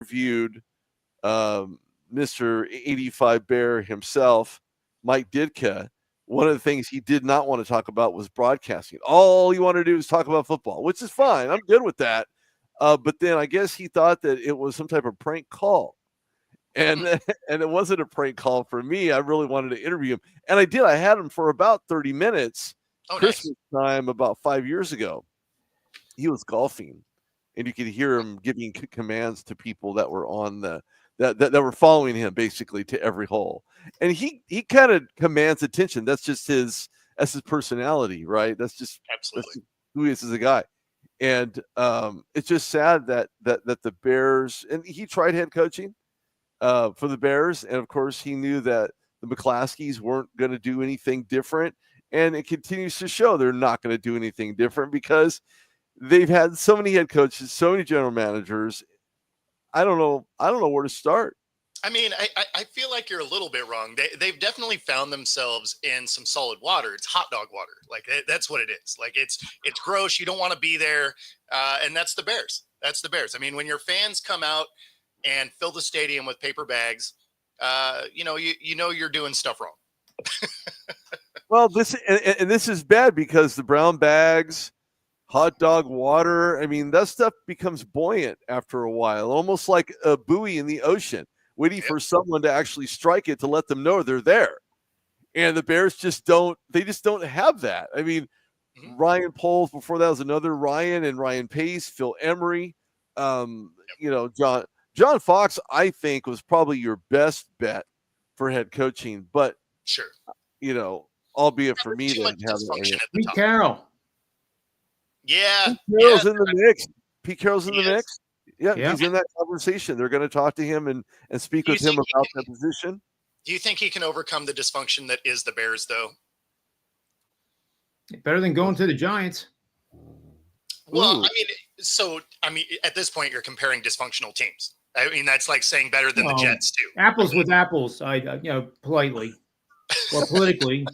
interviewed Mr. 85 Bear himself, Mike Ditka, one of the things he did not want to talk about was broadcasting. All he wanted to do was talk about football, which is fine. I'm good with that. But then I guess he thought that it was some type of prank call. And and it wasn't a prank call for me. I really wanted to interview him. And I did. I had him for about 30 minutes Christmas time about 5 years ago. He was golfing, and you could hear him giving commands to people that were on the that were following him basically to every hole. And he kind of commands attention. That's his personality, right? That's who he is as a guy. And it's just sad that the Bears, and he tried head coaching for the Bears, and of course he knew that the McClaskeys weren't going to do anything different, and it continues to show they're not going to do anything different because they've had so many head coaches, so many general managers. I don't know where to start. I mean, I feel like you're a little bit wrong. They've definitely found themselves in some solid water. It's hot dog water. Like that's what it is. Like it's gross. You don't want to be there. And that's the Bears. That's the Bears. I mean, when your fans come out and fill the stadium with paper bags, you know you're doing stuff wrong. Well, this is bad because the brown bags, hot dog water, I mean, that stuff becomes buoyant after a while, almost like a buoy in the ocean, waiting for someone to actually strike it to let them know they're there. And the Bears just don't have that. I mean, Ryan Poles, before that was another Ryan, and Ryan Pace, Phil Emery, John Fox, I think, was probably your best bet for head coaching, but sure, albeit for me to have Pete Carroll. Yeah, Pete Carroll's in the mix. Pete Carroll's in the mix. Yeah, he's in that conversation. They're going to talk to him and speak with him about that position. Do you think he can overcome the dysfunction that is the Bears, though? Better than going to the Giants. Well, I mean, at this point, you're comparing dysfunctional teams. I mean, that's like saying better than the Jets too. Apples with apples. Politely or politically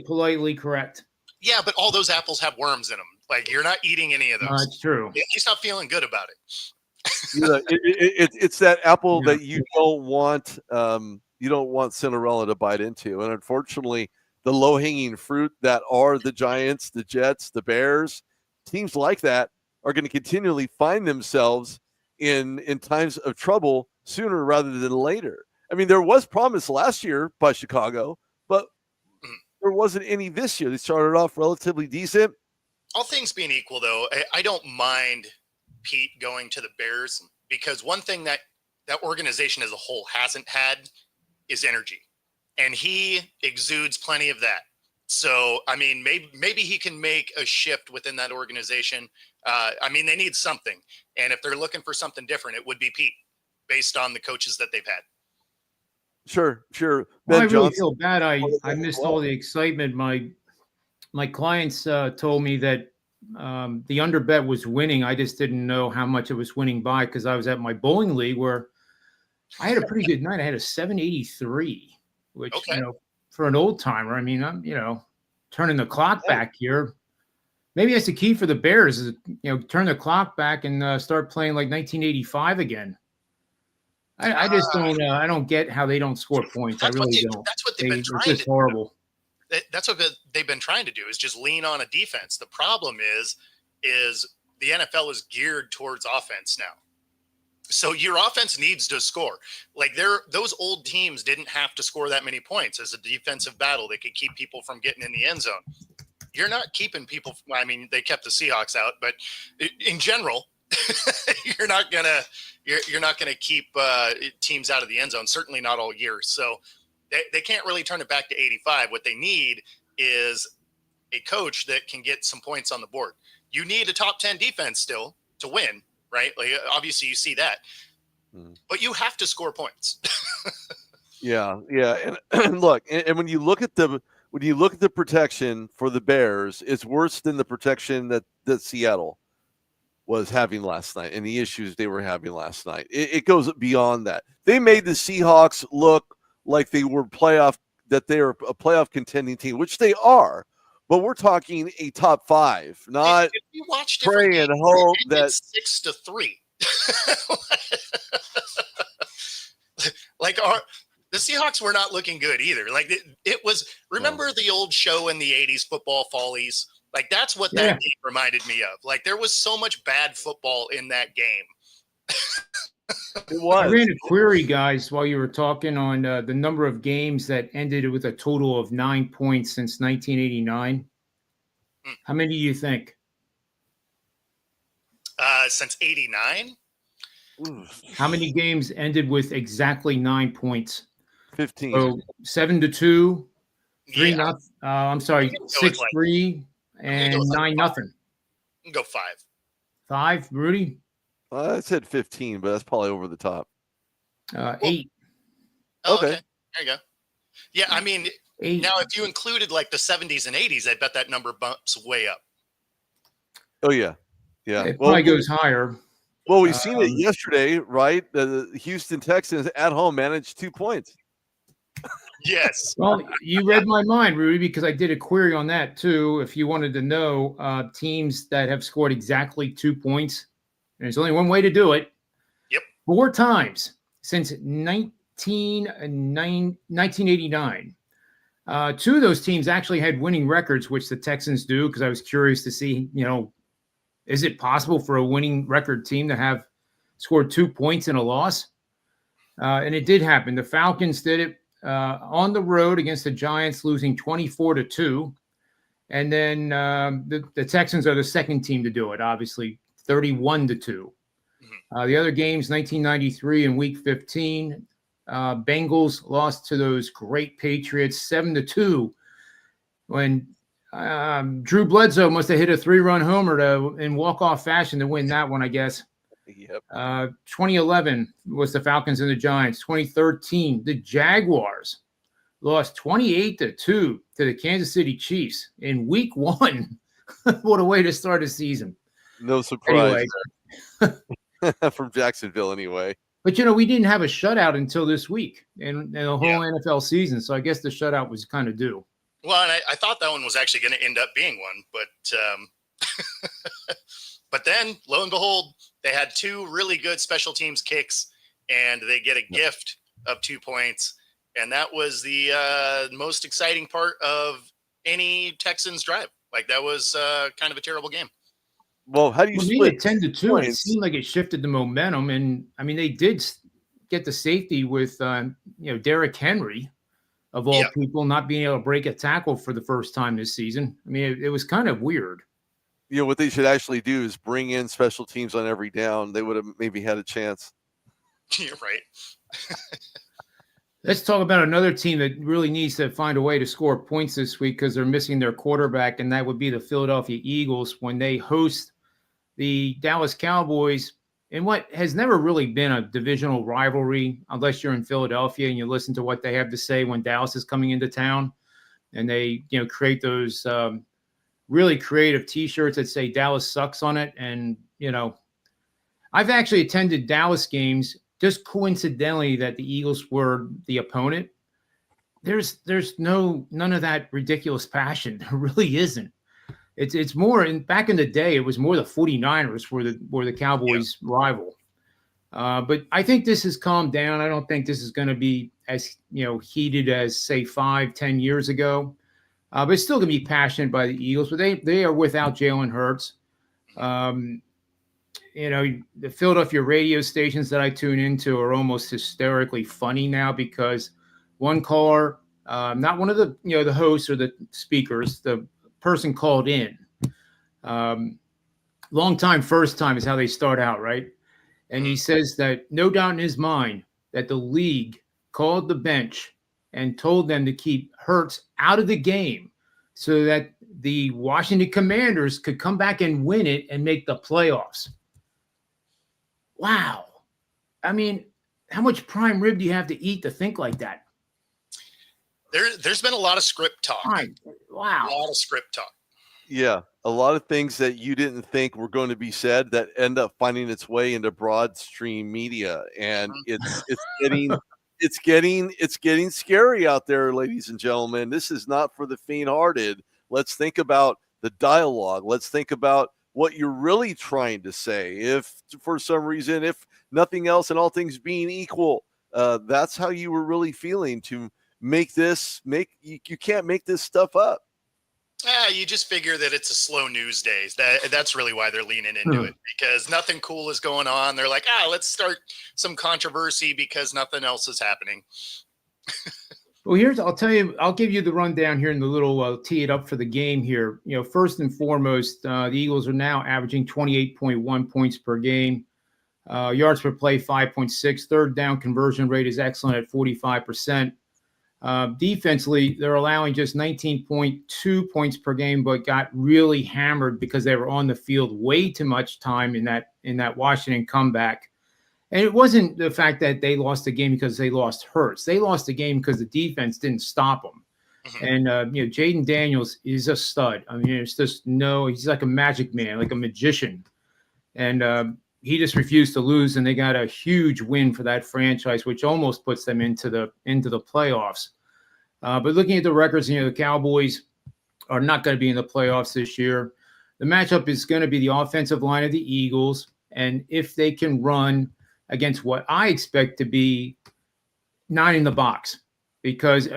politely correct. Yeah, but all those apples have worms in them. Like you're not eating any of those. That's true. He's not feeling good about it. It's that apple that you don't want. You don't want Cinderella to bite into, and unfortunately, the low-hanging fruit that are the Giants, the Jets, the Bears, teams like that are going to continually find themselves in times of trouble sooner rather than later. I mean, there was promise last year by Chicago, but there wasn't any this year. They started off relatively decent. All things being equal, though, I don't mind Pete going to the Bears because one thing that organization as a whole hasn't had is energy, and he exudes plenty of that. So, I mean, maybe he can make a shift within that organization. I mean, they need something, and if they're looking for something different, it would be Pete, based on the coaches that they've had. Sure. Well, I really feel bad. I missed all the excitement. My clients told me that the under bet was winning. I just didn't know how much it was winning by because I was at my bowling league where I had a pretty good night. I had a 783, which for an old timer. I mean, I'm turning the clock back here. Maybe that's the key for the Bears is turn the clock back and start playing like 1985 again. I just don't. I don't get how they don't score points. I really don't. That's what they've been trying to do. It's just horrible. That's what they've been trying to do is just lean on a defense. The problem is the NFL is geared towards offense now. So your offense needs to score. Like those old teams didn't have to score that many points as a defensive battle. They could keep people from getting in the end zone. You're not keeping people. I mean, they kept the Seahawks out, but in general, you're not gonna keep teams out of the end zone. Certainly not all year. So they can't really turn it back to 85. What they need is a coach that can get some points on the board. You need a top 10 defense still to win, right? Like obviously you see that, but you have to score points. Yeah. And look, and when you look at the protection for the Bears, it's worse than the protection that Seattle was having last night and the issues they were having last night. It goes beyond that. They made the Seahawks look like they were a playoff contending team, which they are. But we're talking a top 5, not if you watch pray and hope that 6-3. Like the Seahawks were not looking good either. Like it was. Remember the old show in the '80s, Football Follies? Like that's what that game reminded me of. Like there was so much bad football in that game. It was. I ran a query, guys, while you were talking on the number of games that ended with a total of 9 points since 1989. How many do you think? Since '89. How many games ended with exactly 9 points? 15. So 7-2, 3-0. I'm sorry, 6-3, and 9-0. Go 5. 5, Rudy. I said 15, but that's probably over the top. 8. Okay. There you go. Yeah, I mean, 8. Now if you included like the 70s and 80s, I bet that number bumps way up. Oh yeah, yeah. It probably goes higher. Well, we've seen it yesterday, right? The Houston Texans at home managed 2 points. Yes. Well, you read my mind, Rudy, because I did a query on that too. If you wanted to know teams that have scored exactly 2 points, and there's only one way to do it. Yep. 4 times since 1989. 2 of those teams actually had winning records, which the Texans do, because I was curious to see, is it possible for a winning record team to have scored 2 points in a loss? And it did happen. The Falcons did it on the road against the Giants, losing 24-2. And then the Texans are the second team to do it, obviously, 31-2. The other games, 1993 and Week 15, Bengals lost to those great Patriots 7-2 when Drew Bledsoe must have hit a 3-run homer in walk-off fashion to win that one, I guess. Yep. 2011 was the Falcons and the Giants. 2013, the Jaguars lost 28-2 to the Kansas City Chiefs in Week 1. What a way to start a season. No surprise Anyway. from Jacksonville anyway. But, we didn't have a shutout until this week in the whole NFL season, so I guess the shutout was kind of due. Well, and I thought that one was actually going to end up being one, but but then, lo and behold, they had 2 really good special teams kicks, and they get a gift of 2 points, and that was the most exciting part of any Texans drive. Like, that was kind of a terrible game. Well, how do you split 10-2? Points? It seemed like it shifted the momentum, and I mean they did get the safety with Derrick Henry, of all people, not being able to break a tackle for the first time this season. I mean, it was kind of weird. What they should actually do is bring in special teams on every down. They would have maybe had a chance. You're right. Let's talk about another team that really needs to find a way to score points this week because they're missing their quarterback, and that would be the Philadelphia Eagles when they host the Dallas Cowboys in what has never really been a divisional rivalry, unless you're in Philadelphia and you listen to what they have to say when Dallas is coming into town, and they create those really creative T-shirts that say Dallas sucks on it. And I've actually attended Dallas games just coincidentally that the Eagles were the opponent. There's none of that ridiculous passion. There really isn't. It's more, and back in the day, it was more the 49ers were the Cowboys' rival. But I think this has calmed down. I don't think this is going to be as heated as say 5-10 years ago. But it's still going to be passionate by the Eagles. But they are without Jalen Hurts. The Philadelphia radio stations that I tune into are almost hysterically funny now because one caller, not one of the the hosts or the speakers, the person called in. Long time, first time is how they start out, right? And he says that no doubt in his mind that the league called the bench and told them to keep Hurts out of the game so that the Washington Commanders could come back and win it and make the playoffs. Wow. I mean, how much prime rib do you have to eat to think like that? There's been a lot of script talk. Wow. A lot of script talk. Yeah, a lot of things that you didn't think were going to be said that end up finding its way into broad stream media, and it's getting scary out there, ladies and gentlemen. This is not for the faint-hearted. Let's think about the dialogue. Let's think about what you're really trying to say. If for some reason, if nothing else and all things being equal, that's how you were really feeling to make this, you can't make this stuff up. You just figure that it's a slow news day. That's really why they're leaning into it, because nothing cool is going on. They're like, let's start some controversy because nothing else is happening. Well, I'll give you the rundown here in the little tee it up for the game here. First and foremost, the Eagles are now averaging 28.1 points per game. Yards per play, 5.6. Third down conversion rate is excellent at 45%. Defensively, they're allowing just 19.2 points per game, but got really hammered because they were on the field way too much time in that Washington comeback. And it wasn't the fact that they lost the game because they lost Hurts. They lost the game because the defense didn't stop them. Mm-hmm. And, Jaden Daniels is a stud. I mean, he's like a magic man, like a magician. And he just refused to lose, and they got a huge win for that franchise, which almost puts them into the playoffs. But looking at the records, the Cowboys are not going to be in the playoffs this year. The matchup is going to be the offensive line of the Eagles, and if they can run against what I expect to be 9 in the box, because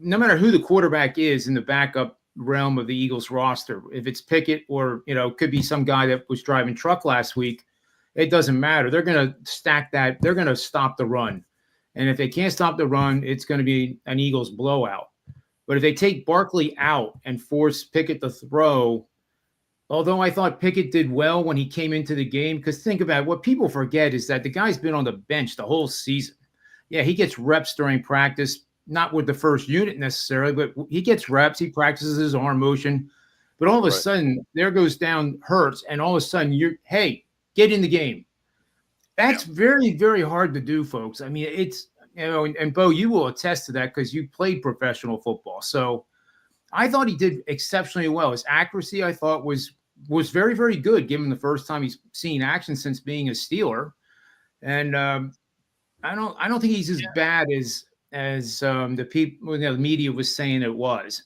no matter who the quarterback is in the backup realm of the Eagles roster, if it's Pickett or, could be some guy that was driving truck last week, it doesn't matter. They're going to stack that. They're going to stop the run. And if they can't stop the run, it's going to be an Eagles blowout. But if they take Barkley out and force Pickett to throw, although I thought Pickett did well when he came into the game, because think about it, what people forget is that the guy's been on the bench the whole season. Yeah, he gets reps during practice, not with the first unit necessarily, but he gets reps. He practices his arm motion. But all of a sudden, there goes down Hurts, and all of a sudden, get in the game. That's very, very hard to do, folks. I mean, it's, and Bo, you will attest to that because you played professional football. So I thought he did exceptionally well. His accuracy, I thought, was very, very good, given the first time he's seen action since being a Steeler. And I don't think he's as bad as the people, the media was saying it was.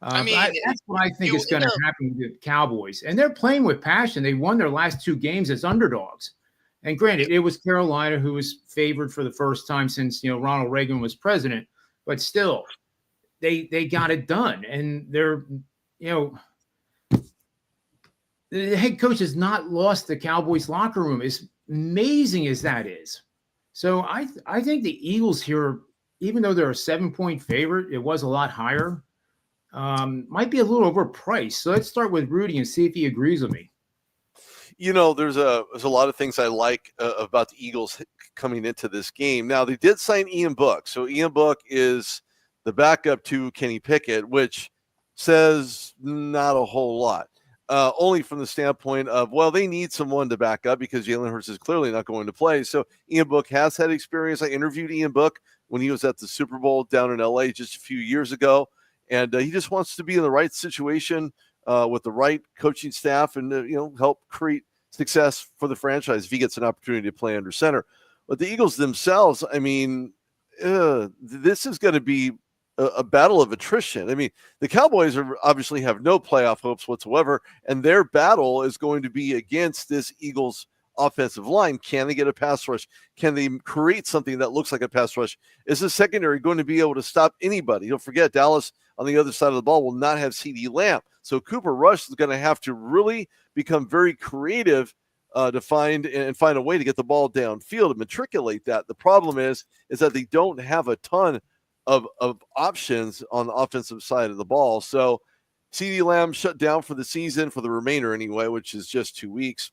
That's what I think is going to happen with the Cowboys. And they're playing with passion. They won their last 2 games as underdogs. And granted, it was Carolina who was favored for the first time since, Ronald Reagan was president. But still, they got it done. And they're, the head coach has not lost the Cowboys locker room, as amazing as that is. So I think the Eagles here, even though they're a 7-point favorite, it was a lot higher. Might be a little overpriced. So let's start with Rudy and see if he agrees with me. There's a lot of things I like about the Eagles coming into this game. Now, they did sign Ian Book. So Ian Book is the backup to Kenny Pickett, which says not a whole lot. Only from the standpoint of, they need someone to back up because Jalen Hurts is clearly not going to play. So Ian Book has had experience. I interviewed Ian Book when he was at the Super Bowl down in LA just a few years ago. And he just wants to be in the right situation with the right coaching staff and, help create success for the franchise if he gets an opportunity to play under center. But the Eagles themselves, this is going to be a battle of attrition. I mean, the Cowboys obviously have no playoff hopes whatsoever, and their battle is going to be against this Eagles offensive line. Can they get a pass rush? Can they create something that looks like a pass rush? Is the secondary going to be able to stop anybody? Don't forget, Dallas on the other side of the ball will not have CeeDee Lamb. So Cooper Rush is going to have to really become very creative to find a way to get the ball downfield and matriculate that. The problem is that they don't have a ton of options on the offensive side of the ball. So CeeDee Lamb shut down for the season, for the remainder anyway, which is just 2 weeks,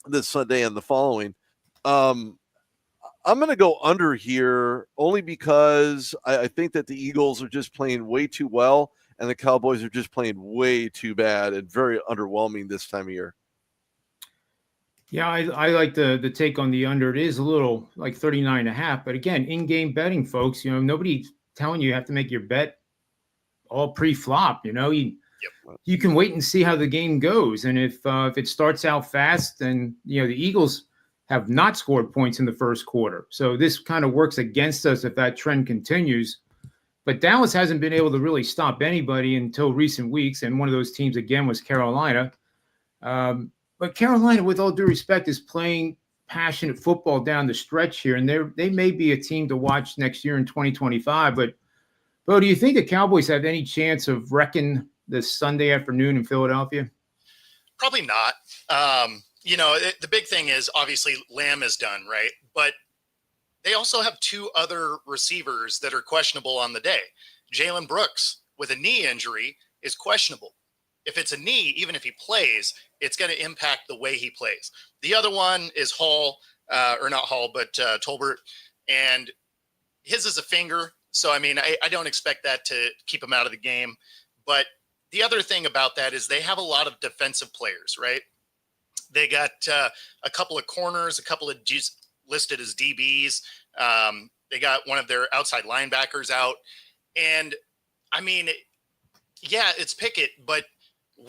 this Sunday and the following. I'm going to go under here only because I think that the Eagles are just playing way too well and the Cowboys are just playing way too bad and very underwhelming this time of year. Yeah, I like the take on the under. It is a little like 39.5, but again, in-game betting, folks, nobody's telling you have to make your bet all pre-flop. You can wait and see how the game goes. And if it starts out fast, then, the Eagles have not scored points in the first quarter. So this kind of works against us if that trend continues. But Dallas hasn't been able to really stop anybody until recent weeks. And one of those teams, again, was Carolina. But Carolina, with all due respect, is playing passionate football down the stretch here, and they may be a team to watch next year in 2025. But Bo, do you think the Cowboys have any chance of wrecking this Sunday afternoon in Philadelphia? Probably not. The big thing is obviously Lamb is done, right? But they also have two other receivers that are questionable on the day. Jalen Brooks with a knee injury is questionable. If it's a knee, even if he plays, it's going to impact the way he plays. The other one is Hall, or not Hall, but Tolbert, and his is a finger. So, I mean, I don't expect that to keep him out of the game. But the other thing about that is they have a lot of defensive players, right? They got a couple of corners, a couple of listed as DBs. They got one of their outside linebackers out. And, I mean, yeah, it's Pickett, but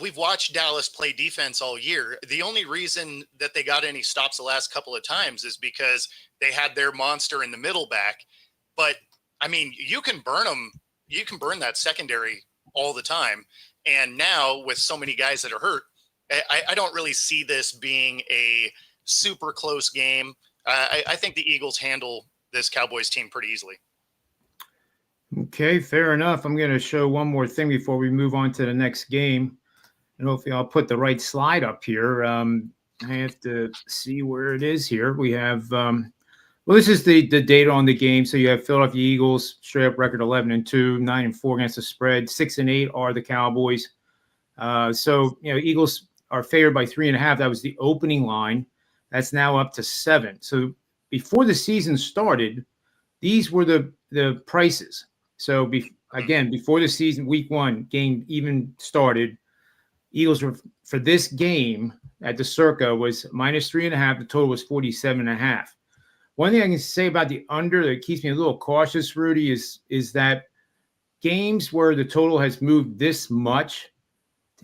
we've watched Dallas play defense all year. The only reason that they got any stops the last couple of times is because they had their monster in the middle back. But, I mean, you can burn them. You can burn that secondary all the time. And now with so many guys that are hurt, I don't really see this being a super close game. I think the Eagles handle this Cowboys team pretty easily. Okay, fair enough. I'm going to show one more thing before we move on to the next game. And hopefully I'll put the right slide up here. I have to see where it is here. We have, this is the data on the game. So you have Philadelphia Eagles, straight up record 11-2, 9-4 against the spread. 6-8 are the Cowboys. Eagles are favored by 3.5. That was the opening line. That's now up to 7. So before the season started, these were the prices. So before the season, week 1 game even started, Eagles were for this game at the Circa was -3.5. The total was 47.5. One thing I can say about the under that keeps me a little cautious, Rudy, is that games where the total has moved this much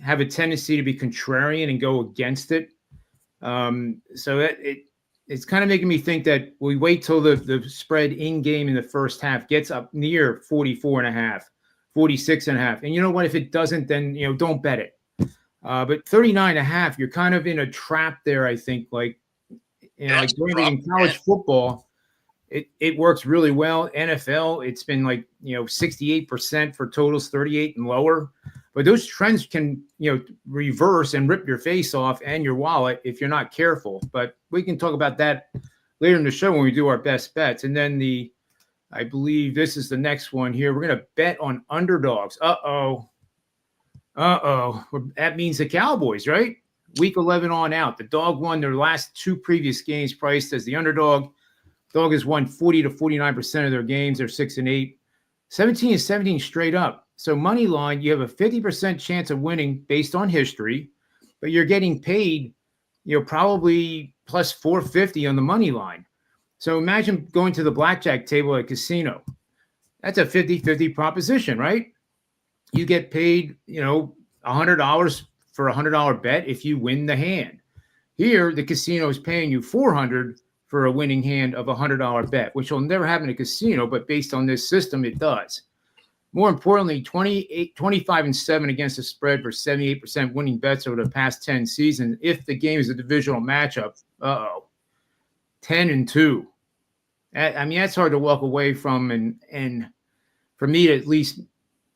have a tendency to be contrarian and go against it. So that it's kind of making me think that we wait till the spread in game in the first half gets up near 44.5, 46.5. And you know what? If it doesn't, then, don't bet it. But 39.5, you're kind of in a trap there, I think. Like in college football, it works really well. NFL, it's been 68% for totals, 38 and lower. But those trends can, reverse and rip your face off and your wallet if you're not careful. But we can talk about that later in the show when we do our best bets. And then I believe this is the next one here. We're going to bet on underdogs. Uh-oh. That means the Cowboys, right? Week 11 on out. The dog won their last 2 previous games priced as the underdog. Dog has won 40 to 49% of their games. They're 6-8. 17-17 straight up. So money line, you have a 50% chance of winning based on history, but you're getting paid, probably plus 450 on the money line. So imagine going to the blackjack table at a casino. That's a 50-50 proposition, right? You get paid, $100 for a $100 bet if you win the hand. Here, the casino is paying you $400 for a winning hand of a $100 bet, which will never happen in a casino, but based on this system, it does. More importantly, 25-7 against the spread for 78% winning bets over the past 10 seasons. If the game is a divisional matchup, 10-2. I mean, that's hard to walk away from, and for me to at least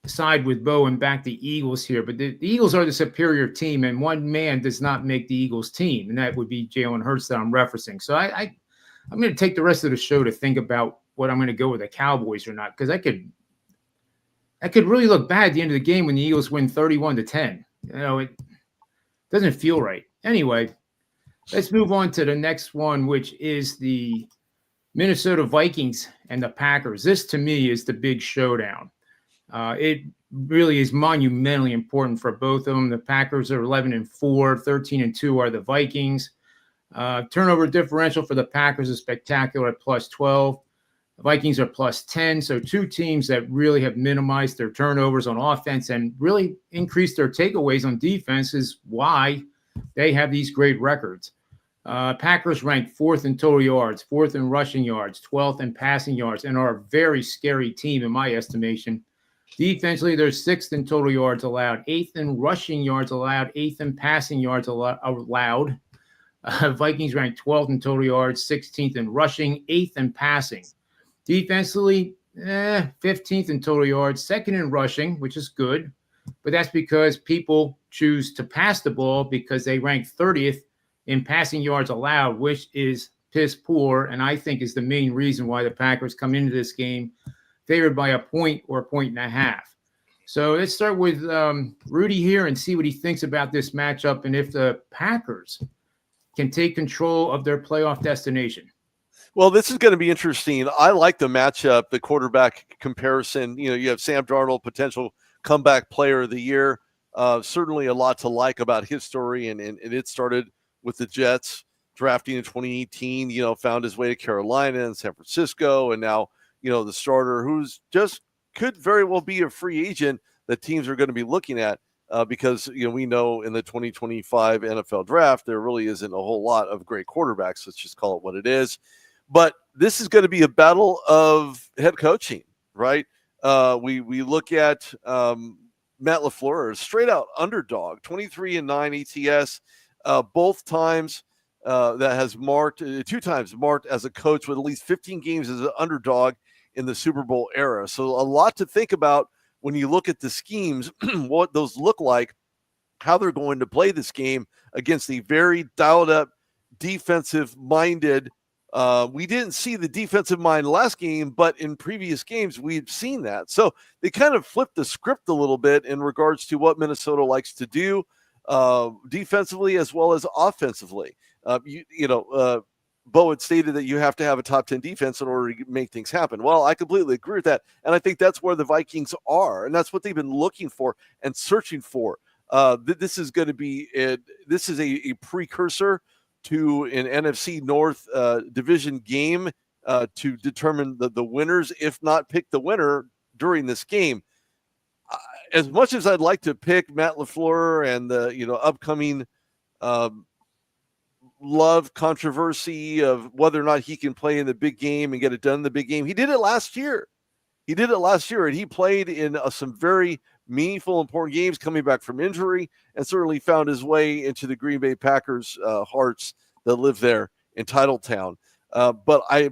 side with Bo and back the Eagles here. But the Eagles are the superior team, and one man does not make the Eagles team, and that would be Jalen Hurts that I'm referencing. So I'm going to take the rest of the show to think about what I'm going to go with the Cowboys or not, because I could really look bad at the end of the game when the Eagles win 31-10. It doesn't feel right. Anyway, let's move on to the next one, which is the Minnesota Vikings and the Packers. This, to me, is the big showdown. It really is monumentally important for both of them. The Packers are 11-4, 13-2 are the Vikings. Turnover differential for the Packers is spectacular at +12. The Vikings are +10. So 2 teams that really have minimized their turnovers on offense and really increased their takeaways on defense is why they have these great records. Packers rank 4th in total yards, 4th in rushing yards, 12th in passing yards, and are a very scary team in my estimation. Defensively, they're 6th in total yards allowed, 8th in rushing yards allowed, 8th in passing yards allowed. Vikings ranked 12th in total yards, 16th in rushing, 8th in passing. Defensively, 15th in total yards, 2nd in rushing, which is good. But that's because people choose to pass the ball because they rank 30th in passing yards allowed, which is piss poor, and I think is the main reason why the Packers come into this game favored by a point or a point and a half. So let's start with Rudy here and see what he thinks about this matchup and if the Packers can take control of their playoff destination. Well, this is going to be interesting. I like the matchup, the quarterback comparison. You have Sam Darnold, potential comeback player of the year. Certainly a lot to like about his story, and it started with the Jets drafting in 2018, found his way to Carolina and San Francisco, and now, the starter who's just could very well be a free agent that teams are going to be looking at because, we know in the 2025 NFL draft, there really isn't a whole lot of great quarterbacks. Let's just call it what it is. But this is going to be a battle of head coaching, right? We look at Matt LaFleur, straight out underdog, 23-9 ATS, both times that has marked, 2 times marked as a coach with at least 15 games as an underdog in the Super Bowl era. So a lot to think about when you look at the schemes, what those look like, how they're going to play this game against a very dialed up defensive-minded. We didn't see the defensive mind last game, but in previous games, we've seen that. So they kind of flipped the script a little bit in regards to what Minnesota likes to do defensively as well as offensively. Bo had stated that you have to have a top 10 defense in order to make things happen. Well, I completely agree with that. And I think that's where the Vikings are. And that's what they've been looking for and searching for. This is going to be this is a precursor to an NFC North division game to determine the winners, if not pick the winner during this game. As much as I'd like to pick Matt LaFleur and the upcoming Love controversy of whether or not he can play in the big game and get it done in the big game, he did it last year. And he played in some very meaningful, important games coming back from injury, and certainly found his way into the Green Bay Packers hearts that live there in Titletown. But I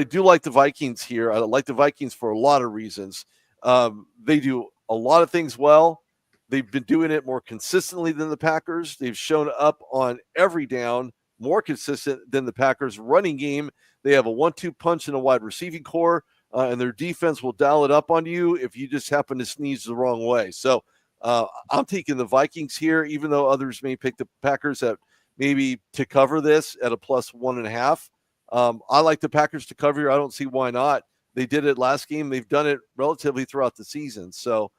do like the Vikings here. I like the Vikings for a lot of reasons. They do a lot of things well. They've been doing it more consistently than the Packers. They've shown up on every down, more consistent than the Packers' running game. They have a 1-2 punch in a wide receiving core. And their defense will dial it up on you if you just happen to sneeze the wrong way. So I'm taking the Vikings here, even though others may pick the Packers at maybe to cover this at a +1.5. I like the Packers to cover here. I don't see why not. They did it last game. They've done it relatively throughout the season. So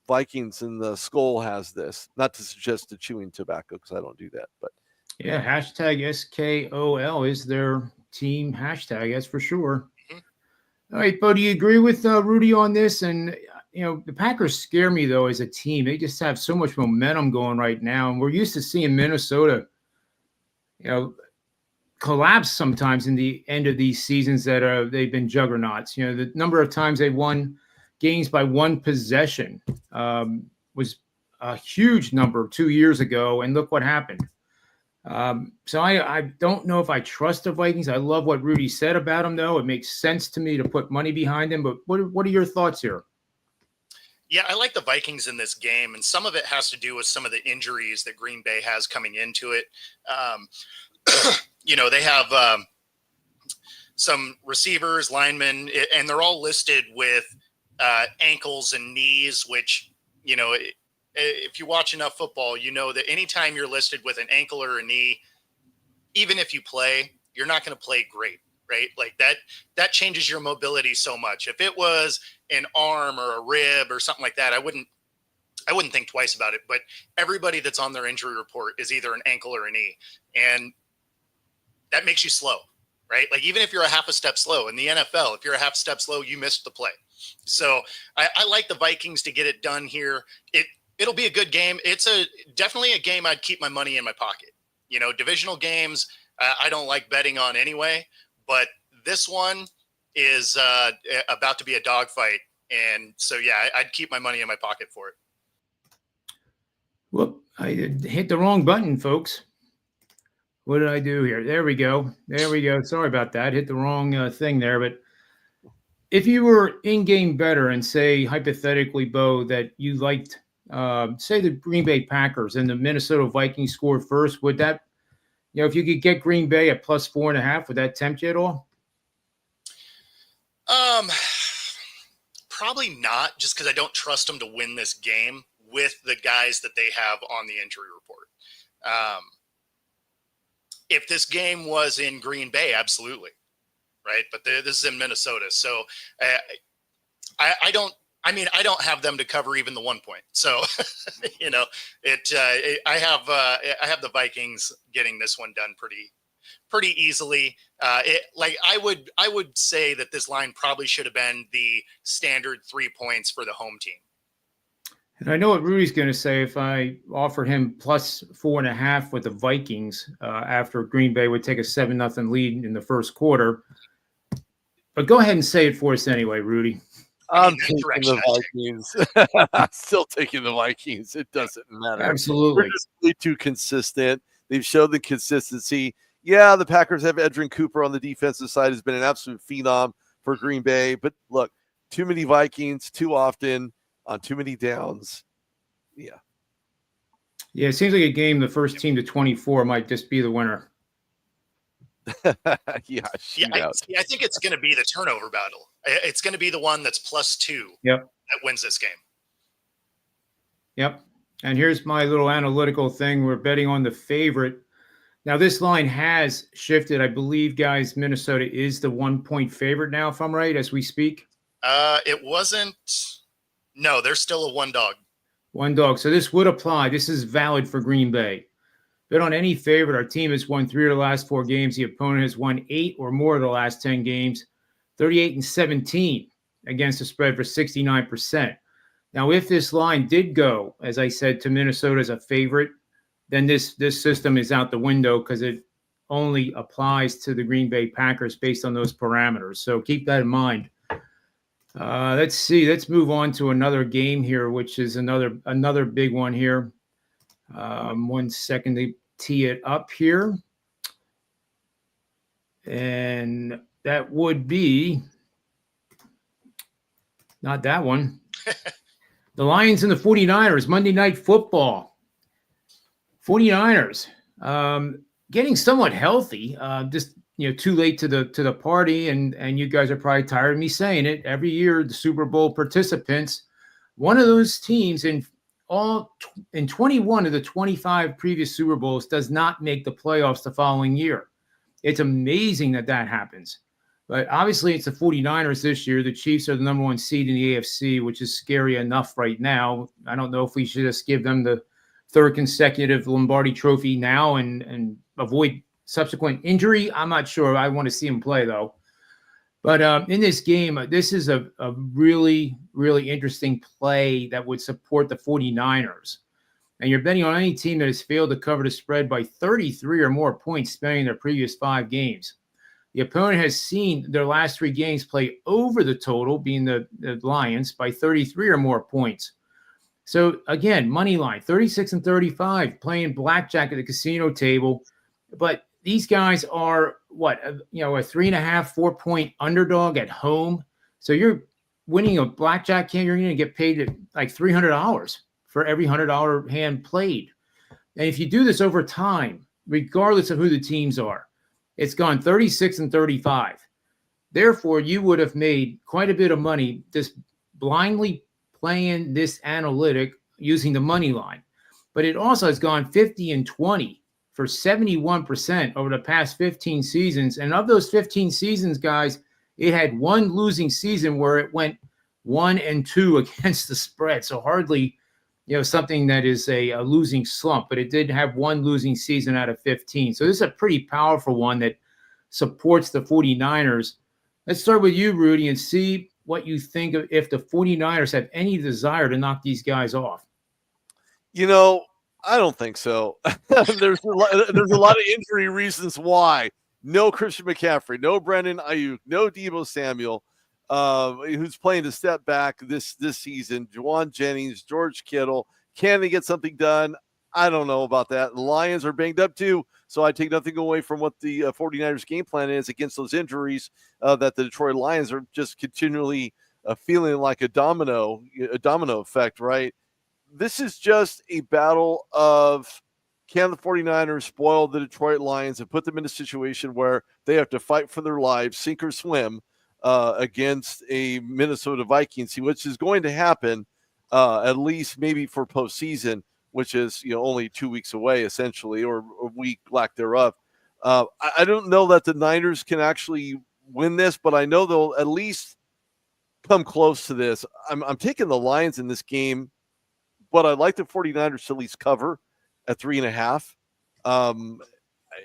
Vikings and the Skull has this. Not to suggest the chewing tobacco because I don't do that. But yeah, hashtag SKOL is their team hashtag. That's for sure. All right, Bo, do you agree with Rudy on this? And, the Packers scare me, though, as a team. They just have so much momentum going right now. And we're used to seeing Minnesota, collapse sometimes in the end of these seasons that they've been juggernauts. The number of times they won games by 1 possession was a huge number 2 years ago. And look what happened. So I don't know if I trust the Vikings. I love what Rudy said about them, though. It makes sense to me to put money behind them. But what are your thoughts here? Yeah, I like the Vikings in this game, and some of it has to do with some of the injuries that Green Bay has coming into it. They have some receivers, linemen, and they're all listed with ankles and knees, which, if you watch enough football, you know that anytime you're listed with an ankle or a knee, even if you play, you're not going to play great, right? Like that changes your mobility so much. If it was an arm or a rib or something like that, I wouldn't think twice about it. But everybody that's on their injury report is either an ankle or a knee, and that makes you slow, right? Like even if you're a half a step slow in the NFL, if you're a half step slow, you missed the play. So I like the Vikings to get it done here. It'll be a good game. It's definitely a game I'd keep my money in my pocket. Divisional games, I don't like betting on anyway, but this one is about to be a dogfight. And so, yeah, I'd keep my money in my pocket for it. Well, I hit the wrong button, folks. What did I do here? There we go. There we go. Sorry about that. Hit the wrong thing there. But if you were in-game better and say, hypothetically, Bo, that you liked, say, the Green Bay Packers and the Minnesota Vikings scored first, would that, if you could get Green Bay at plus 4.5, would that tempt you at all? Probably not, just because I don't trust them to win this game with the guys that they have on the injury report. If this game was in Green Bay, absolutely, right? But this is in Minnesota, so I don't have them to cover even the 1 point. So I have the Vikings getting this one done pretty easily. I would say that this line probably should have been the standard 3 points for the home team. And I know what Rudy's going to say if I offer him plus 4.5 with the Vikings after Green Bay would take a 7-0 lead in the first quarter. But go ahead and say it for us anyway, Rudy. I'm taking the Vikings. I'm still taking the Vikings. It doesn't matter. Absolutely. We're just way too consistent. They've showed the consistency. Yeah, the Packers have Edgerrin Cooper on the defensive side, has been an absolute phenom for Green Bay. But look, too many Vikings, too often, on too many downs. Yeah. Yeah, it seems like a game the first team to 24 might just be the winner. Yeah, I think it's going to be the turnover battle. It's going to be the one that's +2 that wins this game. Yep. And here's my little analytical thing. We're betting on the favorite. Now, this line has shifted. I believe, guys, Minnesota is the 1-point favorite now, if I'm right, as we speak. It wasn't. No, they're still a 1 dog. 1 dog. So this would apply. This is valid for Green Bay. Bet on any favorite. Our team has won 3 of the last 4 games. The opponent has won 8 or more of the last 10 games. 38-17 against the spread for 69%. Now, if this line did go, as I said, to Minnesota as a favorite, then this system is out the window because it only applies to the Green Bay Packers based on those parameters. So keep that in mind. Let's see. Let's move on to another game here, which is another big one here. 1 second to tee it up here. And that would be not that one. The Lions and the 49ers, Monday Night Football. 49ers getting somewhat healthy. Just too late to the party, and you guys are probably tired of me saying it. Every year, the Super Bowl participants, one of those teams in 21 of the 25 previous Super Bowls does not make the playoffs the following year. It's amazing that happens. But obviously, it's the 49ers this year. The Chiefs are the number 1 seed in the AFC, which is scary enough right now. I don't know if we should just give them the 3rd consecutive Lombardi Trophy now and avoid subsequent injury. I'm not sure. I want to see them play, though. But in this game, this is a really, really interesting play that would support the 49ers. And you're betting on any team that has failed to cover the spread by 33 or more points spanning their previous 5 games. The opponent has seen their last 3 games play over the total, being the Lions, by 33 or more points. So, again, money line, 36-35, playing blackjack at the casino table. But these guys are, a 3.5, 4 point underdog at home. So you're winning a blackjack hand, you're going to get paid like $300 for every $100 hand played. And if you do this over time, regardless of who the teams are, it's gone 36-35. Therefore, you would have made quite a bit of money just blindly playing this analytic using the money line. But it also has gone 50-20 for 71% over the past 15 seasons. And of those 15 seasons, guys, it had 1 losing season where it went 1-2 against the spread. So hardly, something that is a losing slump, but it did have 1 losing season out of 15. So this is a pretty powerful one that supports the 49ers. Let's start with you, Rudy, and see what you think of if the 49ers have any desire to knock these guys off. I don't think so. There's a lot of injury reasons why. No Christian McCaffrey, no Brandon Ayuk, no Deebo Samuel. who's playing to step back this season. Juwan Jennings, George Kittle. Can they get something done? I don't know about that. The Lions are banged up too, so I take nothing away from what the 49ers game plan is against those injuries that the Detroit Lions are just continually feeling like a domino effect, right? This is just a battle of, can the 49ers spoil the Detroit Lions and put them in a situation where they have to fight for their lives, sink or swim, against a Minnesota Vikings team, which is going to happen at least maybe for postseason, which is only 2 weeks away essentially, or a week lack thereof. I don't know that the Niners can actually win this, but I know they'll at least come close to this. I'm taking the Lions in this game, but I'd like the 49ers to at least cover at 3.5.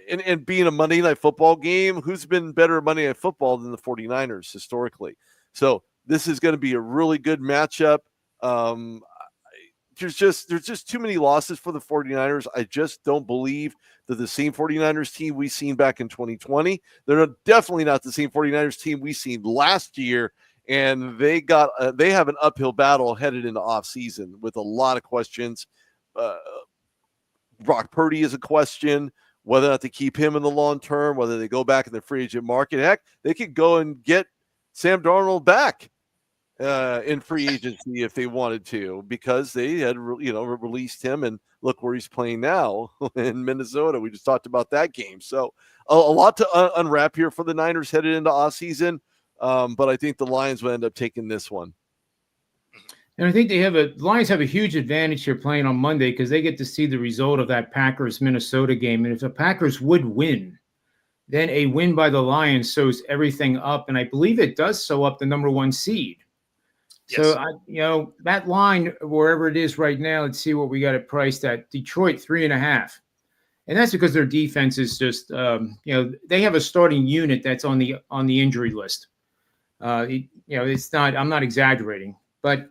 And being a Monday Night Football game, who's been better at Monday Night Football than the 49ers historically? So this is going to be a really good matchup. There's just too many losses for the 49ers. I just don't believe that the same 49ers team we seen back in 2020. They're definitely not the same 49ers team we seen last year. And they have an uphill battle headed into off season with a lot of questions. Brock Purdy is a question, whether or not to keep him in the long term, whether they go back in the free agent market. Heck, they could go and get Sam Darnold back in free agency if they wanted to, because they had released him, and look where he's playing now in Minnesota. We just talked about that game. So a lot to unwrap here for the Niners headed into off season. But I think the Lions will end up taking this one. And I think the Lions have a huge advantage here playing on Monday, because they get to see the result of that Packers-Minnesota game. And if the Packers would win, then a win by the Lions sews everything up. And I believe it does sew up the number 1 seed. Yes. So, that line, wherever it is right now, let's see what we got it priced at. Detroit, 3.5. And that's because their defense is just, they have a starting unit that's on the injury list. It's not, I'm not exaggerating, but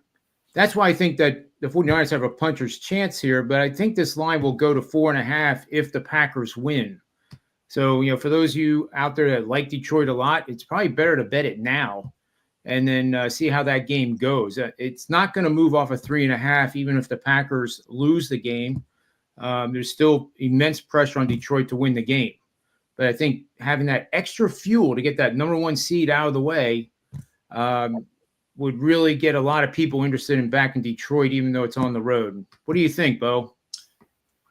that's why I think that the 49ers have a puncher's chance here. But I think this line will go to 4.5 if the Packers win. So, for those of you out there that like Detroit a lot, it's probably better to bet it now and then see how that game goes. It's not going to move off of 3.5, even if the Packers lose the game. There's still immense pressure on Detroit to win the game. But I think having that extra fuel to get that number 1 seed out of the way would really get a lot of people interested in back in Detroit, even though it's on the road. What do you think, Bo?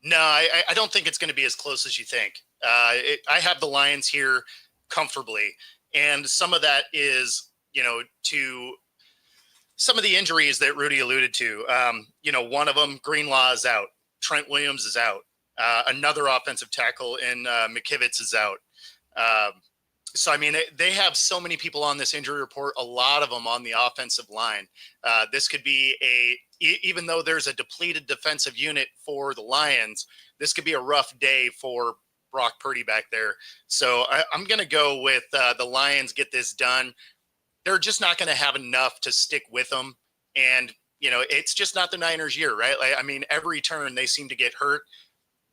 No, I don't think it's going to be as close as you think. I have the Lions here comfortably, and some of that is, to some of the injuries that Rudy alluded to. One of them, Greenlaw, is out. Trent Williams is out. Another offensive tackle in McKivitz is out. So, I mean, they have so many people on this injury report, a lot of them on the offensive line. This could be even though there's a depleted defensive unit for the Lions, this could be a rough day for Brock Purdy back there. So I'm going to go with the Lions get this done. They're just not going to have enough to stick with them. And, it's just not the Niners' year, right? Every turn they seem to get hurt.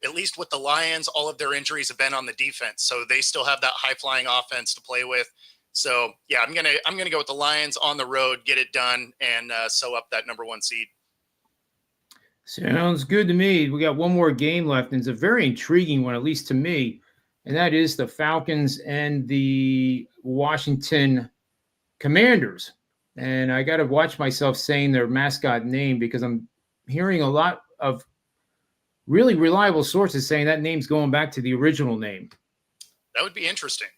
At least with the Lions, all of their injuries have been on the defense, so they still have that high-flying offense to play with. So, yeah, I'm gonna go with the Lions on the road, get it done, and sew up that number 1 seed. Sounds good to me. We got one more game left, and it's a very intriguing one, at least to me, and that is the Falcons and the Washington Commanders. And I got to watch myself saying their mascot name, because I'm hearing a lot of really reliable sources saying that name's going back to the original name. That would be interesting.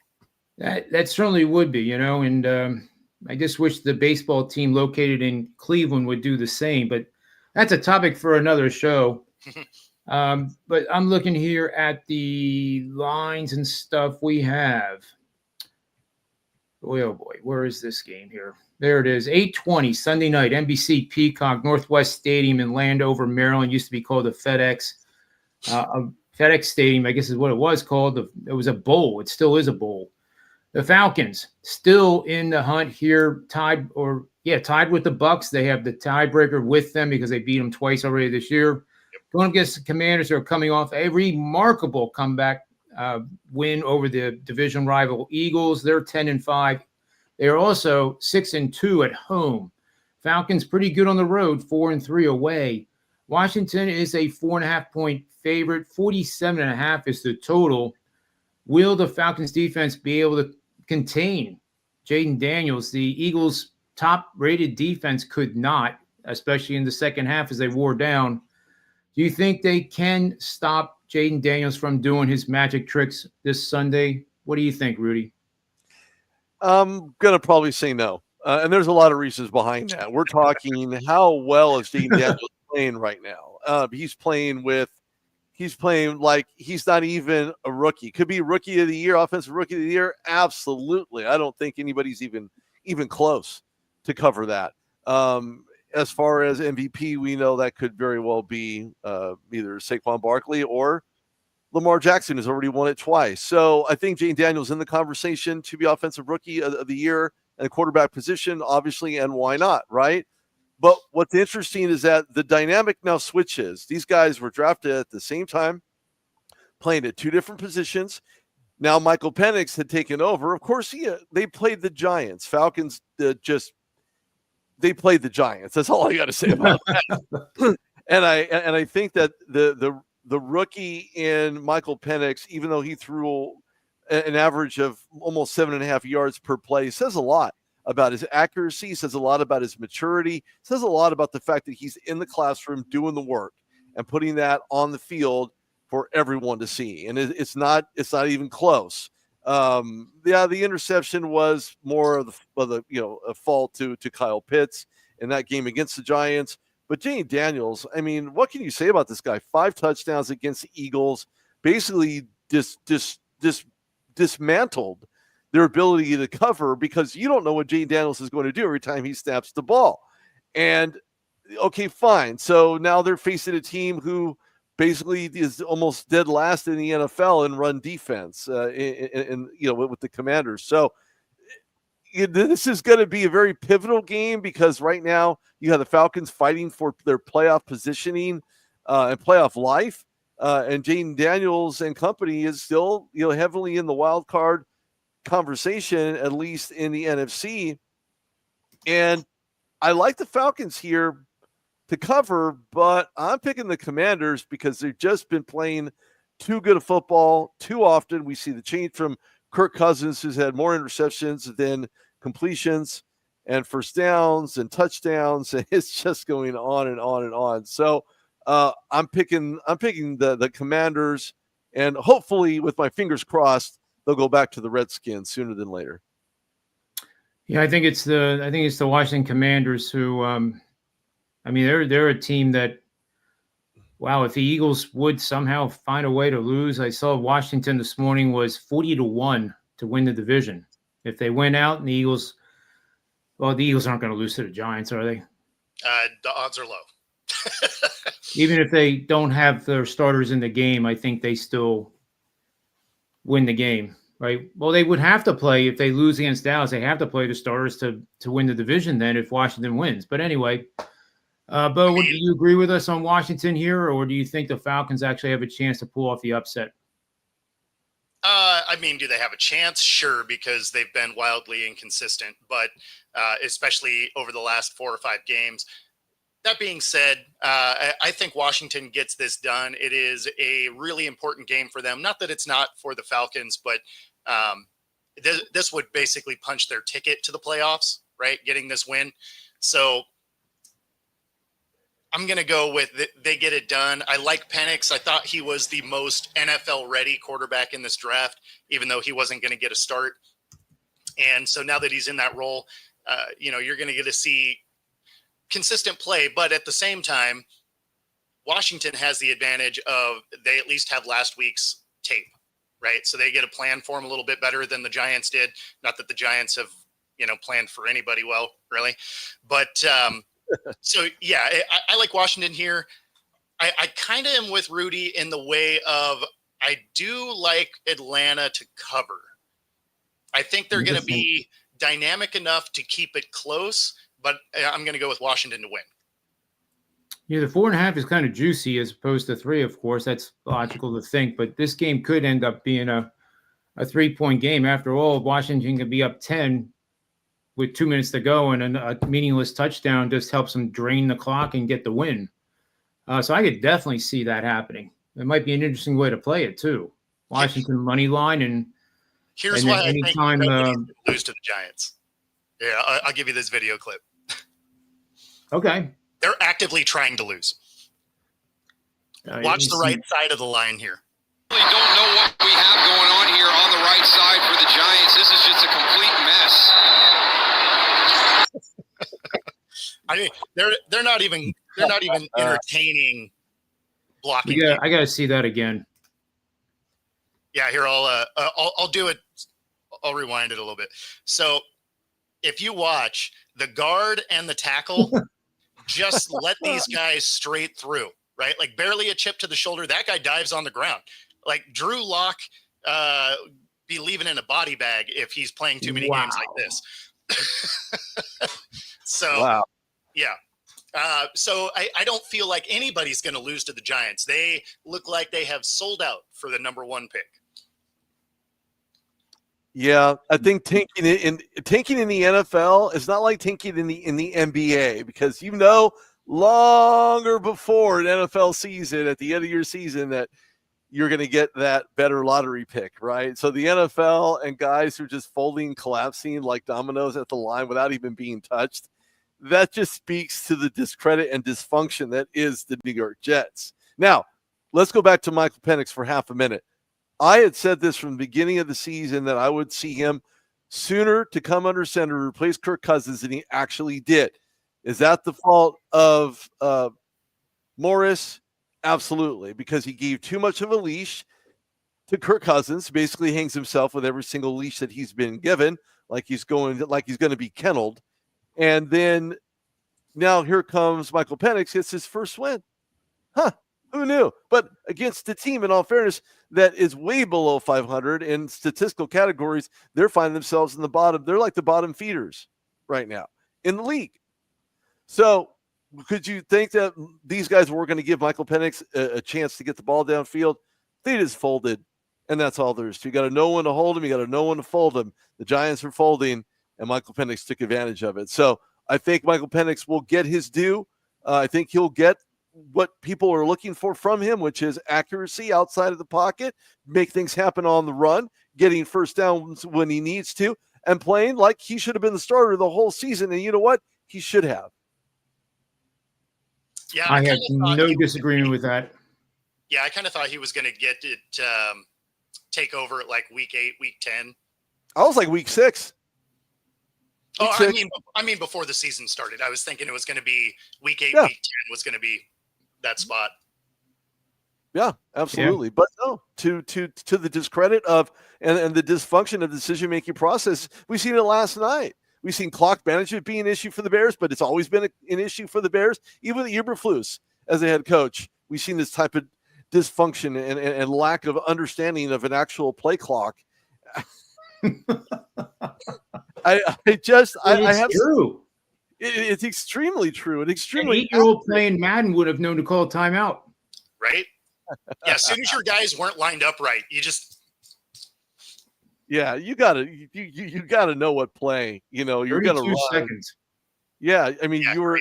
That certainly would be, and I just wish the baseball team located in Cleveland would do the same, but that's a topic for another show. But I'm looking here at the lines and stuff we have. Boy, oh boy, where is this game here? There it is, 8:20 Sunday night, NBC Peacock, Northwest Stadium in Landover, Maryland. Used to be called the FedEx Stadium, I guess is what it was called. It was a bowl. It still is a bowl. The Falcons still in the hunt here, tied with the Bucs. They have the tiebreaker with them because they beat them twice already this year. Going against the Commanders, who are coming off a remarkable comeback win over the division rival Eagles. They're 10-5. They are also 6-2 at home. Falcons pretty good on the road, 4-3 away. Washington is a 4.5-point favorite. 47.5 is the total. Will the Falcons defense be able to contain Jayden Daniels? The Eagles' top-rated defense could not, especially in the second half as they wore down. Do you think they can stop Jayden Daniels from doing his magic tricks this Sunday? What do you think, Rudy? I'm going to probably say no. And there's a lot of reasons behind that. We're talking how well is Jayden Daniels playing right now. He's playing like he's not even a rookie. Could be rookie of the year, offensive rookie of the year. Absolutely. I don't think anybody's even close to cover that. As far as MVP, we know that could very well be either Saquon Barkley or Lamar Jackson, has already won it twice. So I think Jayden Daniels in the conversation to be offensive rookie of the year and quarterback position, obviously, and why not, right? But what's interesting is that the dynamic now switches. These guys were drafted at the same time, playing at two different positions. Now Michael Penix had taken over. Of course, they played the Giants. Falcons they played the Giants. That's all I got to say about that. and I think that the rookie in Michael Penix, even though he threw an average of almost 7.5 yards per play, says a lot about his accuracy, says a lot about his maturity, says a lot about the fact that he's in the classroom doing the work and putting that on the field for everyone to see. And it's not even close. The interception was more of the a fault to Kyle Pitts in that game against the Giants. But Jayden Daniels, I mean, what can you say about this guy? 5 touchdowns against the Eagles, basically dismantled their ability to cover, because you don't know what Jayden Daniels is going to do every time he snaps the ball. And okay, fine. So now they're facing a team who basically is almost dead last in the NFL in run defense, with the Commanders. So this is going to be a very pivotal game, because right now you have the Falcons fighting for their playoff positioning and playoff life. And Jayden Daniels and company is still, heavily in the wild card conversation, at least in the NFC. And I like the Falcons here to cover, but I'm picking the Commanders because they've just been playing too good a football too often. We see the change from Kirk Cousins, who's had more interceptions than completions and first downs and touchdowns, and it's just going on and on and on. So I'm picking the Commanders, and hopefully, with my fingers crossed, they'll go back to the Redskins sooner than later. Yeah, I think it's the Washington Commanders who, they're a team that, wow, if the Eagles would somehow find a way to lose, I saw Washington this morning was 40-1 to win the division. If they win out, and the Eagles aren't going to lose to the Giants, are they? The odds are low. Even if they don't have their starters in the game, I think they still win the game, right? Well, they would have to play, if they lose against Dallas, they have to play the starters to win the division then if Washington wins. But anyway, Bo, do you agree with us on Washington here, or do you think the Falcons actually have a chance to pull off the upset? Do they have a chance? Sure, because they've been wildly inconsistent, but especially over the last 4 or 5 games. That being said, I think Washington gets this done. It is a really important game for them. Not that it's not for the Falcons, but this would basically punch their ticket to the playoffs, right? Getting this win. So I'm going to go with they get it done. I like Penix. I thought he was the most NFL-ready quarterback in this draft, even though he wasn't going to get a start. And so now that he's in that role, you're going to get to see consistent play. But at the same time, Washington has the advantage of they at least have last week's tape, right? So they get a plan for him a little bit better than the Giants did. Not that the Giants have, planned for anybody well, really. But so, yeah, I like Washington here. I kind of am with Rudy in the way of I do like Atlanta to cover. I think they're going to be dynamic enough to keep it close, but I'm going to go with Washington to win. Yeah, the 4.5 is kind of juicy as opposed to 3, of course. That's logical to think, but this game could end up being a 3-point game. After all, Washington could be up 10 with 2 minutes to go, and a meaningless touchdown just helps them drain the clock and get the win. So I could definitely see that happening. It might be an interesting way to play it too. Washington money line, and here's why I think lose to the Giants. Yeah, I'll give you this video clip. Okay. They're actively trying to lose. Watch the right side of the line here. We don't know what we have going on here on the right side for the Giants. This is just a complete mess. I mean, they're not even entertaining blocking. Yeah, I got to see that again. Yeah, here I'll do it. I'll rewind it a little bit. So, if you watch, the guard and the tackle just let these guys straight through, right? Like barely a chip to the shoulder. That guy dives on the ground. Like Drew Lock be leaving in a body bag if he's playing too many games like this. So, wow. Yeah. So I don't feel like anybody's going to lose to the Giants. They look like they have sold out for the number 1 pick. Yeah, I think tanking in the NFL is not like tanking in the NBA, because longer before an NFL season, at the end of your season, that you're going to get that better lottery pick, right? So the NFL and guys who are just folding, collapsing like dominoes at the line without even being touched, that just speaks to the discredit and dysfunction that is the New York Jets. Now, let's go back to Michael Penix for half a minute. I had said this from the beginning of the season that I would see him sooner to come under center to replace Kirk Cousins than he actually did. Is that the fault of Morris? Absolutely, because he gave too much of a leash to Kirk Cousins. Basically hangs himself with every single leash that he's been given, like he's going to be kenneled. And then now here comes Michael Penix, gets his first win. Who knew? But against the team, in all fairness, that is way below 500 in statistical categories, they're finding themselves in the bottom. They're like the bottom feeders right now in the league. So could you think that these guys were going to give Michael Penix a chance to get the ball downfield? They just folded, and that's all there is to. You got to know when to hold him. You got to know when to fold him. The Giants are folding, and Michael Penix took advantage of it. So I think Michael Penix will get his due. I think he'll get what people are looking for from him, which is accuracy outside of the pocket, make things happen on the run, getting first downs when he needs to, and playing like he should have been the starter the whole season. And you know what? He should have. Yeah, I have no disagreement with that. Yeah, I kind of thought he was going to get it, take over at like week 8, week 10. I was like week 6. I mean, before the season started, I was thinking it was going to be week 8, week 10 was going to be that spot. Yeah, absolutely. Yeah. But no, to the discredit of and the dysfunction of the decision-making process, we've seen it last night. We've seen clock management be an issue for the Bears, but it's always been an issue for the Bears. Even with Eberflus as the head coach, we've seen this type of dysfunction and lack of understanding of an actual play clock. True. It's extremely true. And extremely. An 8-year-old playing Madden would have known to call a timeout. Right? Yeah, as soon as your guys weren't lined up right, you just. Yeah, you gotta know what play. You're gonna run. Seconds. Yeah, I mean, you're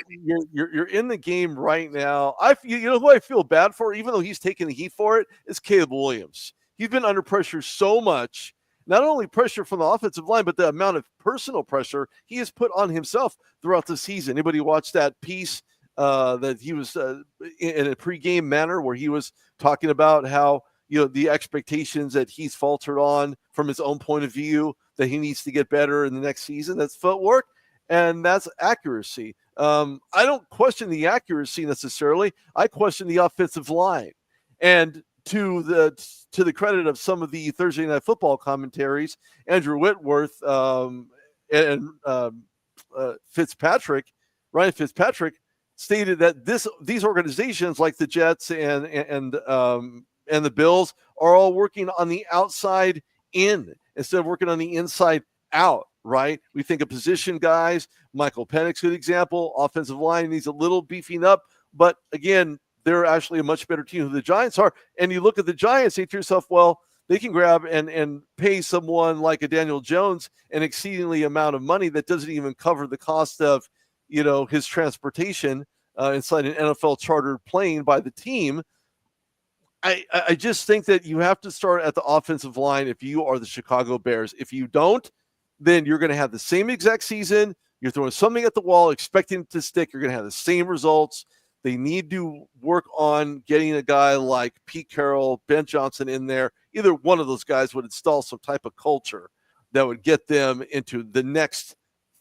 in the game right now. Who I feel bad for, even though he's taking the heat for it, is Caleb Williams. He's been under pressure so much. Not only pressure from the offensive line, but the amount of personal pressure he has put on himself throughout the season. Anybody watch that piece that he was in a pregame manner where he was talking about how, the expectations that he's faltered on from his own point of view, that he needs to get better in the next season? That's footwork and that's accuracy. I don't question the accuracy necessarily. I question the offensive line. And to the credit of some of the Thursday Night Football commentaries, Andrew Whitworth and Ryan Fitzpatrick stated that these organizations like the Jets and the Bills are all working on the outside in instead of working on the inside out. Right? We think of position guys. Michael Penix, good example. Offensive line needs a little beefing up, but again, they're actually a much better team than the Giants are. And you look at the Giants, say to yourself, well, they can grab and pay someone like a Daniel Jones an exceedingly amount of money that doesn't even cover the cost of, his transportation inside an NFL chartered plane by the team. I just think that you have to start at the offensive line if you are the Chicago Bears. If you don't, then you're going to have the same exact season. You're throwing something at the wall, expecting it to stick. You're going to have the same results. They need to work on getting a guy like Pete Carroll, Ben Johnson in there. Either one of those guys would install some type of culture that would get them into the next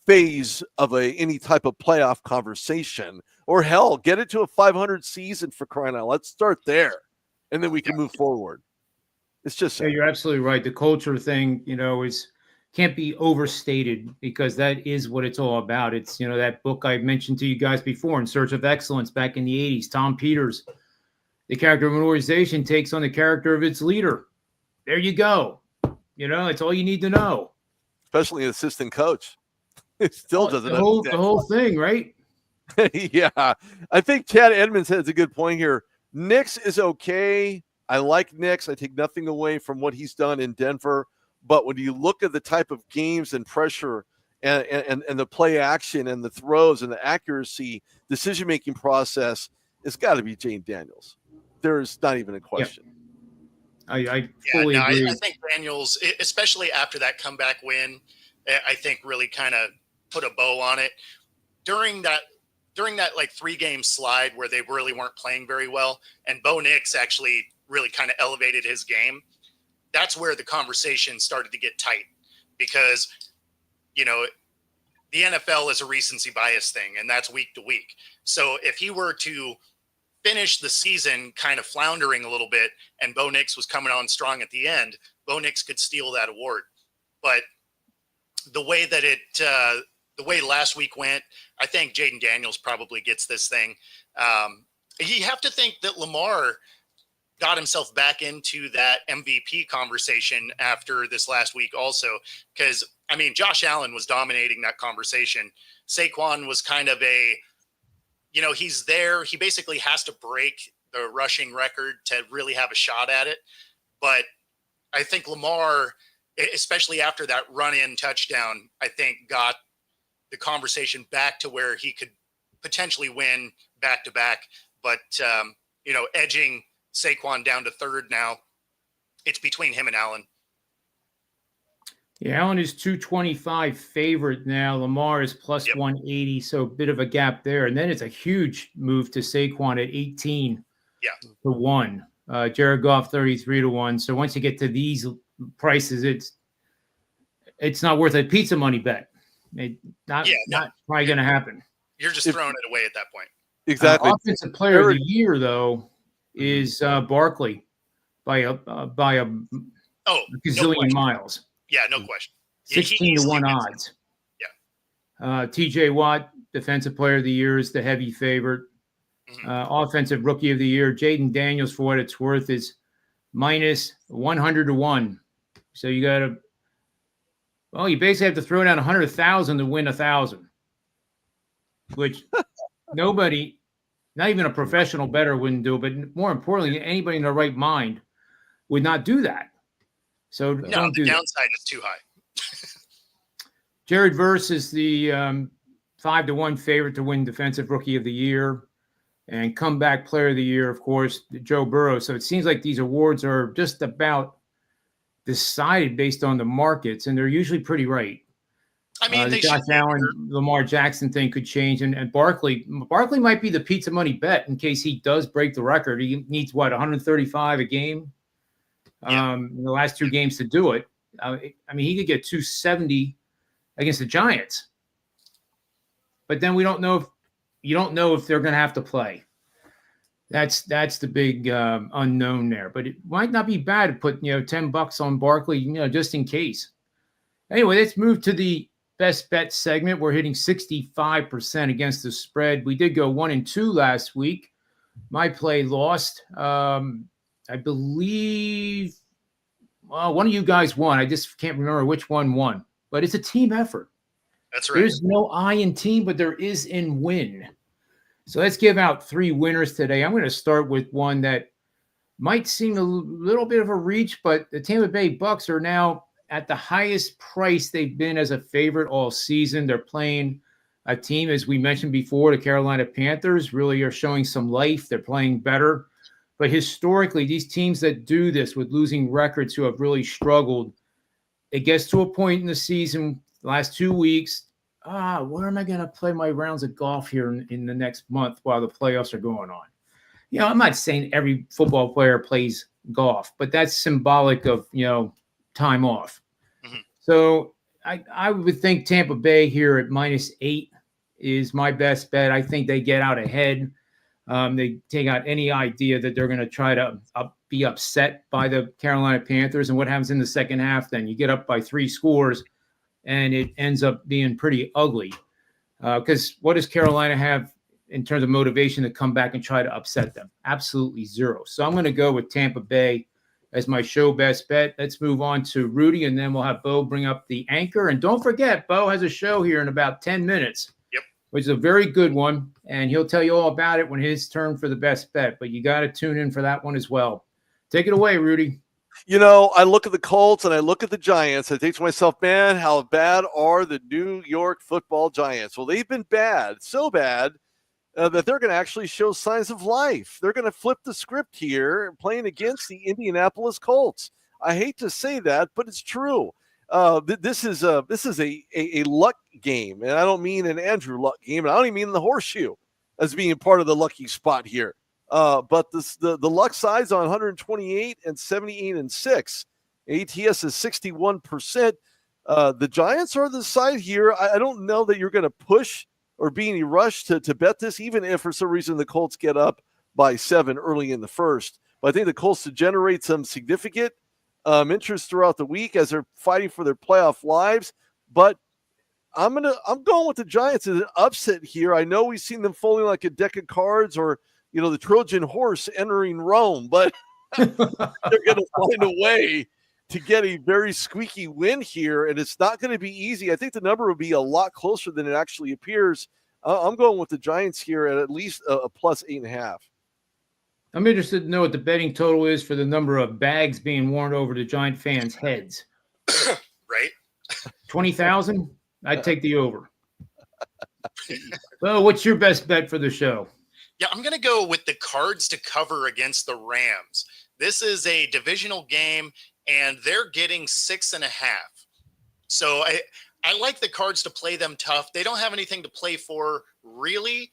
phase of any type of playoff conversation. Or hell, get it to a 500 season, for crying out. Let's start there, and then we can move forward. It's just you're absolutely right. The culture thing, can't be overstated, because that is what it's all about. It's, that book I mentioned to you guys before, In Search of Excellence, back in the 80s, Tom Peters, the character of an organization takes on the character of its leader. There you go. It's all you need to know. Especially an assistant coach. It still doesn't the whole thing, right? Yeah. I think Chad Edmonds has a good point here. Nix is okay. I like Nix. I take nothing away from what he's done in Denver. But when you look at the type of games and pressure and the play action and the throws and the accuracy, decision-making process, it's got to be Jane Daniels. There's not even a question. Yeah. I fully agree. I think Daniels, especially after that comeback win, I think really kind of put a bow on it. During that like 3-game slide where they really weren't playing very well, and Bo Nix actually really kind of elevated his game, that's where the conversation started to get tight, because, the NFL is a recency bias thing, and that's week to week. So if he were to finish the season kind of floundering a little bit and Bo Nix was coming on strong at the end, Bo Nix could steal that award. But the way that the way last week went, I think Jaden Daniels probably gets this thing. You have to think that Lamar got himself back into that MVP conversation after this last week also, because, Josh Allen was dominating that conversation. Saquon was kind of he's there. He basically has to break the rushing record to really have a shot at it. But I think Lamar, especially after that run-in touchdown, I think got the conversation back to where he could potentially win back-to-back. But, edging Saquon down to third now, it's between him and Allen. Yeah, Allen is 225 favorite now. Lamar is plus 180, so a bit of a gap there. And then it's a huge move to Saquon at 18 to 1. Jared Goff 33 to 1. So once you get to these prices, it's not worth a pizza money bet. Not probably going to happen. You're just throwing it away at that point. Exactly. Offensive player of the year, though, is Barkley by a gazillion miles. Yeah, no question. 16 to 1 odds. Yeah. TJ Watt, defensive player of the year, is the heavy favorite. Offensive rookie of the year, Jaden Daniels, for what it's worth, is minus 100 to 1. So you you basically have to throw down 100,000 to win 1,000, which nobody, not even a professional bettor, wouldn't do. But more importantly, anybody in their right mind would not do that. So the downside is too high. Jared Verse is the 5 to 1 favorite to win defensive rookie of the year, and comeback player of the year, of course, Joe Burrow. So it seems like these awards are just about decided based on the markets, and they're usually pretty right. The Josh Allen, Lamar Jackson thing could change, and Barkley might be the pizza money bet in case he does break the record. He needs 135 a game in the last 2 games to do it. He could get 270 against the Giants, but then you don't know if they're going to have to play. That's the big unknown there. But it might not be bad to put $10 on Barkley, just in case. Anyway, let's move to the best bet segment. We're hitting 65% against the spread. We did go 1-2 last week. My play lost. I believe one of you guys won. I just can't remember which one won. But it's a team effort. That's right. There's no I in team, but there is in win. So let's give out 3 winners today. I'm going to start with one that might seem a little bit of a reach, but the Tampa Bay Bucks are now at the highest price they've been as a favorite all season. They're playing a team, as we mentioned before, the Carolina Panthers really are showing some life. They're playing better. But historically, these teams that do this with losing records who have really struggled, it gets to a point in the season, last 2 weeks, where am I going to play my rounds of golf here in the next month while the playoffs are going on? I'm not saying every football player plays golf, but that's symbolic of, time off. Mm-hmm. So I would think Tampa Bay here at -8 is my best bet. I think they get out ahead. They take out any idea that they're going to try to be upset by the Carolina Panthers. And what happens in the second half, then you get up by 3 scores and it ends up being pretty ugly. Because what does Carolina have in terms of motivation to come back and try to upset them? Absolutely zero. So I'm going to go with Tampa Bay as my show best bet. Let's move on to Rudy, and then we'll have Bo bring up the anchor. And don't forget, Bo has a show here in about 10 minutes. Yep. Which is a very good one, and he'll tell you all about it when his turn for the best bet. But you got to tune in for that one as well. Take it away, Rudy. I look at the Colts and I look at the Giants. I think to myself, man, how bad are the New York Football Giants? Well, they've been bad, so bad that they're going to actually show signs of life. They're going to flip the script here, playing against the Indianapolis Colts. I hate to say that, but it's true. This is a luck game, and I don't mean an Andrew Luck game, and I don't even mean the horseshoe as being part of the lucky spot here. But the luck side's on 128 and 78 and 6. ATS is 61%. The Giants are the side here. I don't know that you're going to push or be any rush to bet this, even if for some reason the Colts get up by 7 early in the first. But I think the Colts to generate some significant interest throughout the week as they're fighting for their playoff lives. But I'm going with the Giants as an upset here. I know we've seen them folding like a deck of cards, or the Trojan horse entering Rome, but they're going to find a way to get a very squeaky win here, and it's not going to be easy. I think the number will be a lot closer than it actually appears. I'm going with the Giants here at least a plus 8.5. I'm interested to know what the betting total is for the number of bags being worn over the Giant fans' heads. Right? 20,000? I'd take the over. Well, what's your best bet for the show? Yeah, I'm going to go with the Cards to cover against the Rams. This is a divisional game, and they're getting 6.5. So I like the Cards to play them tough. They don't have anything to play for, really,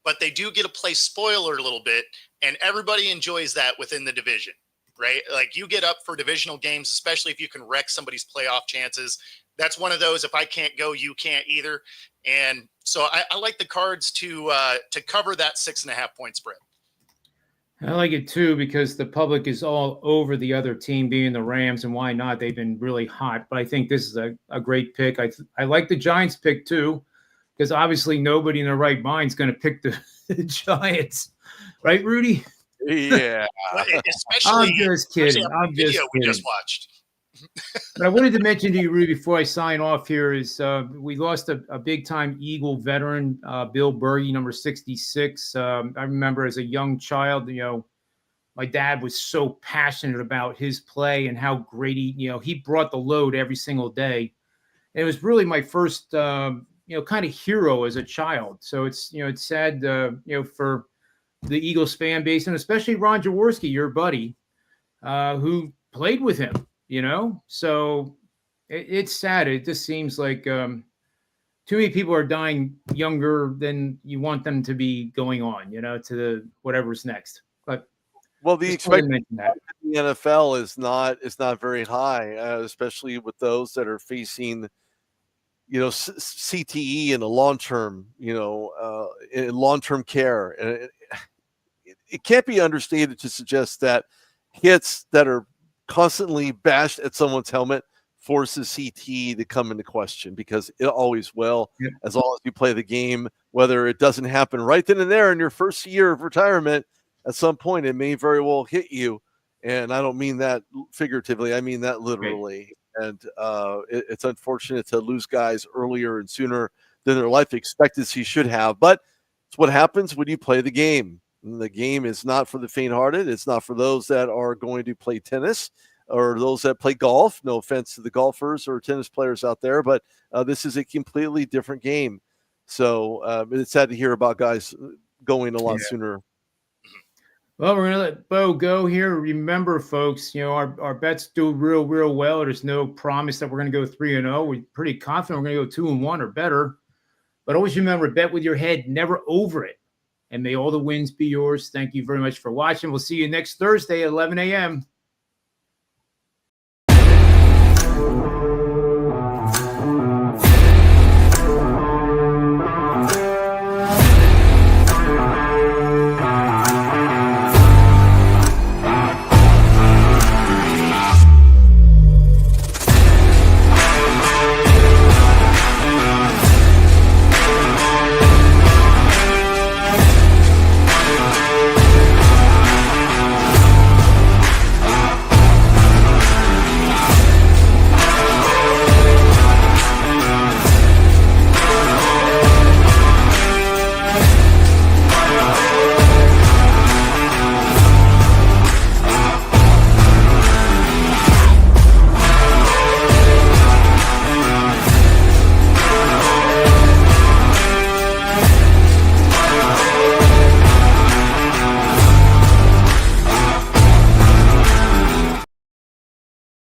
but they do get to play spoiler a little bit, and everybody enjoys that within the division, right? Like, you get up for divisional games, especially if you can wreck somebody's playoff chances. That's one of those, if I can't go, you can't either. And so I like the Cards to cover that 6.5 point spread. I like it too, because the public is all over the other team being the Rams, and why not? They've been really hot, but I think this is a great pick. I like the Giants pick too, because obviously nobody in their right mind is going to pick the Giants. Right, Rudy? Yeah. Especially, I'm just kidding. We just watched. But I wanted to mention to you, Rudy, before I sign off here, is we lost a big-time Eagle veteran, Bill Berge, number 66. I remember as a young child, my dad was so passionate about his play and how great he brought the load every single day. And it was really my first, kind of hero as a child. So it's sad, for the Eagles fan base, and especially Ron Jaworski, your buddy, who played with him. So it's sad. It just seems like too many people are dying younger than you want them to be going on, to the whatever's next. But the expectation in the NFL is not very high, especially with those that are facing, CTE in the long term, in long-term care. And it can't be understated to suggest that hits that are constantly bashed at someone's helmet forces CTE to come into question, because it always will. Yeah. As long as you play the game, whether it doesn't happen right then and there in your first year of retirement, at some point it may very well hit you. And I don't mean that figuratively, I mean that literally. Right. And it's unfortunate to lose guys earlier and sooner than their life expectancy should have, but it's what happens when you play the game. The game is not for the faint-hearted. It's not for those that are going to play tennis or those that play golf. No offense to the golfers or tennis players out there, but this is a completely different game. So it's sad to hear about guys going a lot sooner. Well, we're going to let Bo go here. Remember, folks, our bets do real well. There's no promise that we're going to go 3-0. We're pretty confident we're going to go 2-1 or better. But always remember, bet with your head, never over it. And may all the wins be yours. Thank you very much for watching. We'll see you next Thursday at 11 a.m.